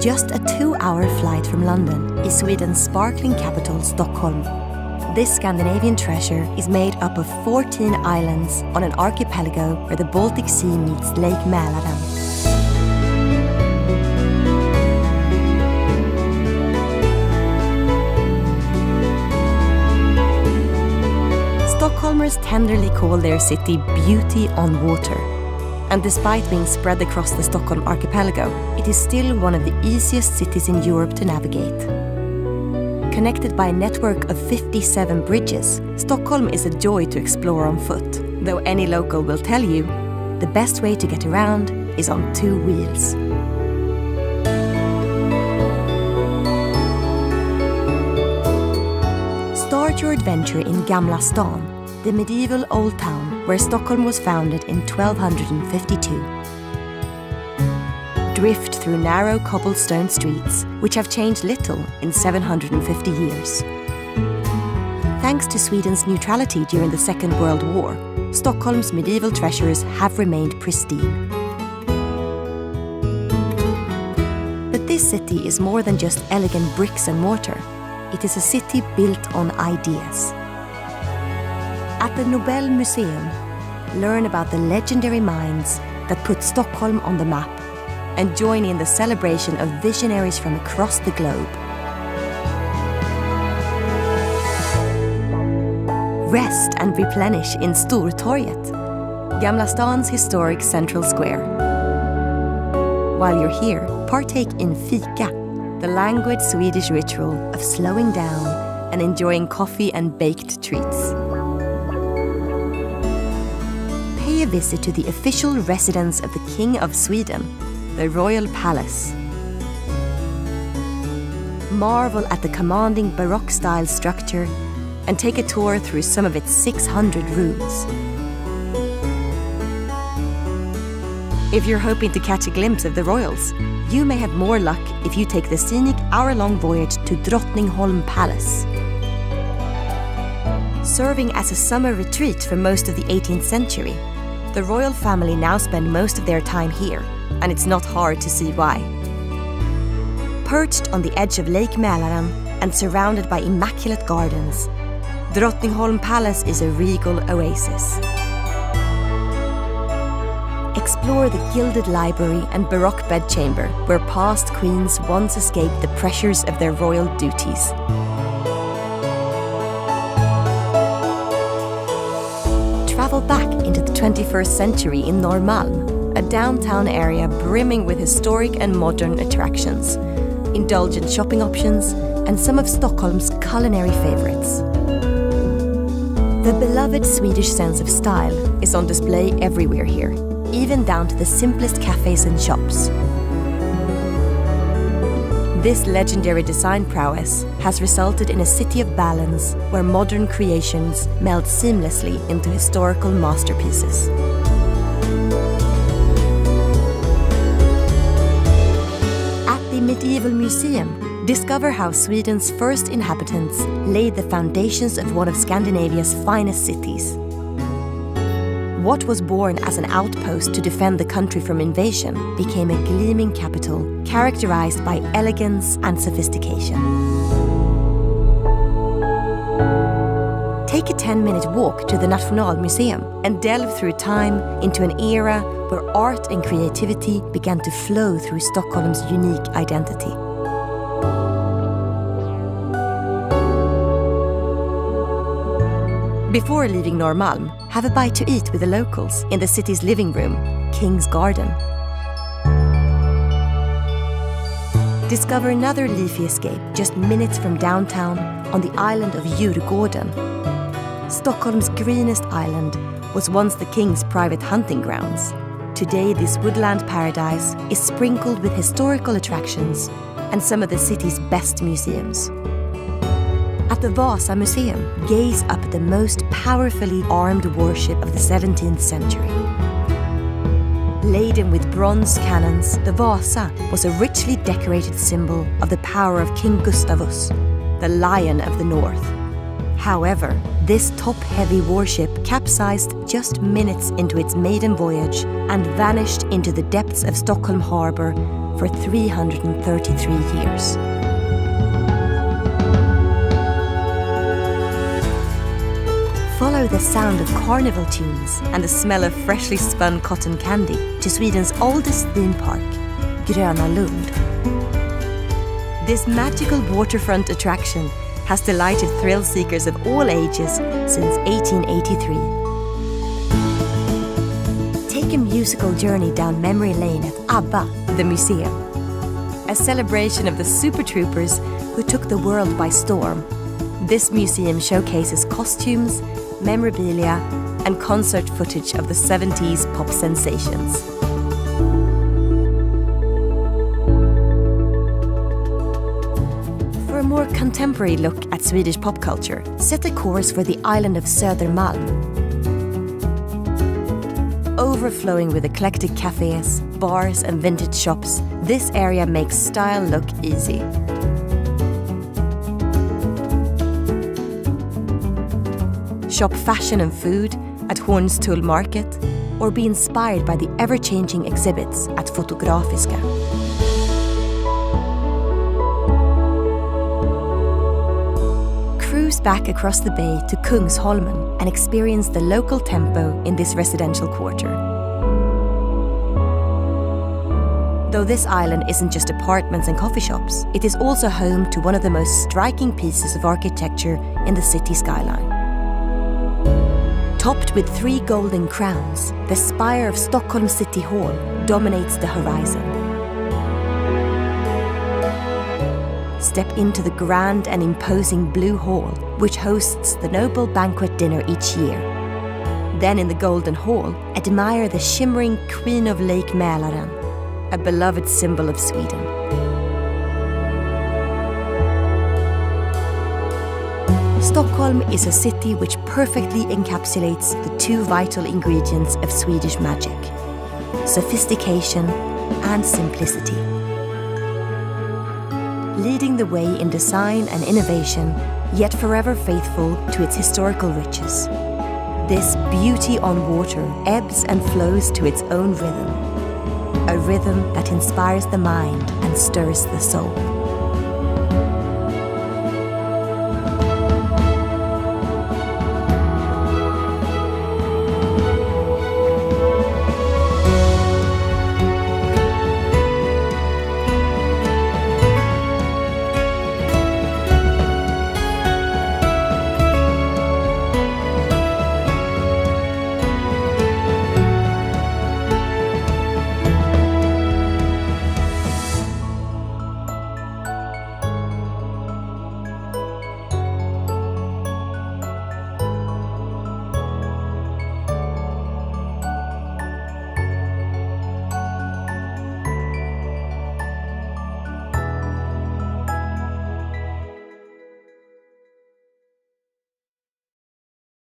Just a 2-hour flight from London is Sweden's sparkling capital, Stockholm. This Scandinavian treasure is made up of 14 islands on an archipelago where the Baltic Sea meets Lake Mälaren. Stockholmers tenderly call their city Beauty on Water. And despite being spread across the Stockholm archipelago, it is still one of the easiest cities in Europe to navigate. Connected by a network of 57 bridges, Stockholm is a joy to explore on foot, though any local will tell you the best way to get around is on 2 wheels. Start your adventure in Gamla stan, the medieval old town where Stockholm was founded in 1252. Drift through narrow cobblestone streets, which have changed little in 750 years. Thanks to Sweden's neutrality during the Second World War, Stockholm's medieval treasures have remained pristine. But this city is more than just elegant bricks and mortar. It is a city built on ideas. At the Nobel Museum, learn about the legendary minds that put Stockholm on the map and join in the celebration of visionaries from across the globe. Rest and replenish in Stortorget, Gamla stan's historic central square. While you're here, partake in fika, the languid Swedish ritual of slowing down and enjoying coffee and baked treats. Pay a visit to the official residence of the King of Sweden, the Royal Palace. Marvel at the commanding Baroque-style structure and take a tour through some of its 600 rooms. If you're hoping to catch a glimpse of the royals, you may have more luck if you take the scenic hour-long voyage to Drottningholm Palace. Serving as a summer retreat for most of the 18th century, the royal family now spend most of their time here, and it's not hard to see why. Perched on the edge of Lake Mälaren and surrounded by immaculate gardens, Drottningholm Palace is a regal oasis. Explore the gilded library and Baroque bedchamber where past queens once escaped the pressures of their royal duties. Travel back into the 21st century in Norrmalm, a downtown area brimming with historic and modern attractions, indulgent shopping options, and some of Stockholm's culinary favorites. The beloved Swedish sense of style is on display everywhere here, even down to the simplest cafes and shops. This legendary design prowess has resulted in a city of balance where modern creations meld seamlessly into historical masterpieces. At the Medieval Museum, discover how Sweden's first inhabitants laid the foundations of one of Scandinavia's finest cities. What was born as an outpost to defend the country from invasion became a gleaming capital characterized by elegance and sophistication. Take a 10-minute walk to the Nationalmuseum and delve through time into an era where art and creativity began to flow through Stockholm's unique identity. Before leaving Norrmalm, have a bite to eat with the locals in the city's living room, King's Garden. Discover another leafy escape just minutes from downtown on the island of Djurgården. Stockholm's greenest island was once the king's private hunting grounds. Today, this woodland paradise is sprinkled with historical attractions and some of the city's best museums. At the Vasa Museum, gaze up at the most powerfully armed warship of the 17th century. Laden with bronze cannons, the Vasa was a richly decorated symbol of the power of King Gustavus, the Lion of the North. However, this top-heavy warship capsized just minutes into its maiden voyage and vanished into the depths of Stockholm harbour for 333 years. Follow the sound of carnival tunes and the smell of freshly spun cotton candy to Sweden's oldest theme park, Gröna Lund. This magical waterfront attraction has delighted thrill seekers of all ages since 1883. Take a musical journey down memory lane at ABBA, the museum. A celebration of the super troopers who took the world by storm. This museum showcases costumes, memorabilia, and concert footage of the 70s pop sensations. For a more contemporary look at Swedish pop culture, set a course for the island of Södermalm. Overflowing with eclectic cafes, bars, and vintage shops, this area makes style look easy. Shop fashion and food at Hornstull Market, or be inspired by the ever-changing exhibits at Fotografiska. Cruise back across the bay to Kungsholmen and experience the local tempo in this residential quarter. Though this island isn't just apartments and coffee shops, it is also home to one of the most striking pieces of architecture in the city skyline. Topped with 3 golden crowns, the spire of Stockholm City Hall dominates the horizon. Step into the grand and imposing Blue Hall, which hosts the Noble Banquet Dinner each year. Then in the Golden Hall, admire the shimmering Queen of Lake Mälaren, a beloved symbol of Sweden. Stockholm is a city which perfectly encapsulates the 2 vital ingredients of Swedish magic: sophistication and simplicity. Leading the way in design and innovation, yet forever faithful to its historical riches. This beauty on water ebbs and flows to its own rhythm, a rhythm that inspires the mind and stirs the soul.